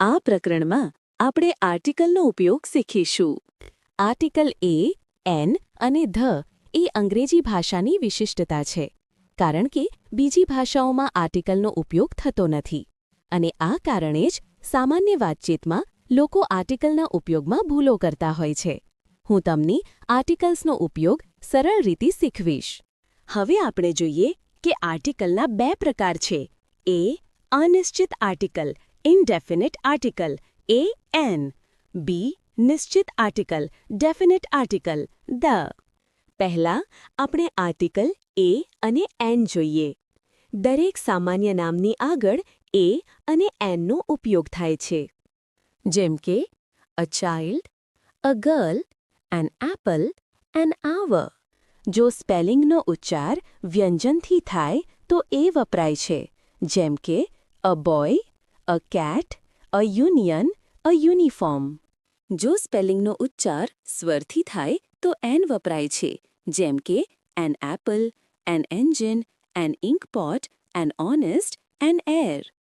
આ પ્રકરણમાં આપણે આર્ટિકલનો ઉપયોગ શીખીશું. આર્ટિકલ એ, એન અને ધ એ અંગ્રેજી ભાષાની વિશિષ્ટતા છે, કારણ કે બીજી ભાષાઓમાં આર્ટિકલનો ઉપયોગ થતો નથી અને આ કારણે જ સામાન્ય વાતચીતમાં લોકો આર્ટિકલના ઉપયોગમાં ભૂલો કરતા હોય છે. હું તમને આર્ટિકલ્સનો ઉપયોગ સરળ રીતે શીખવીશ. હવે આપણે જોઈએ કે આર્ટિકલના બે પ્રકાર છે. એ, અનિશ્ચિત આર્ટિકલ ઇનડેફિનિટ આર્ટિકલ એન. બી, નિશ્ચિત આર્ટિકલ ડેફિનિટ આર્ટિકલ ધ. પહેલા આપણે આર્ટિકલ એ અને એન જોઈએ. દરેક સામાન્ય નામની આગળ એ અને એનનો ઉપયોગ થાય છે. જેમ કે a child, a girl, N apple, N આવર. જો સ્પેલિંગનો ઉચ્ચાર વ્યંજનથી થાય તો એ વપરાય છે, જેમ કે a boy, a cat, a union, a uniform. જો સ્પેલિંગનો ઉચ્ચાર સ્વરથી થાય તો એન વપરાય છે, જેમ કે an apple, an engine, an inkpot, an honest, an air.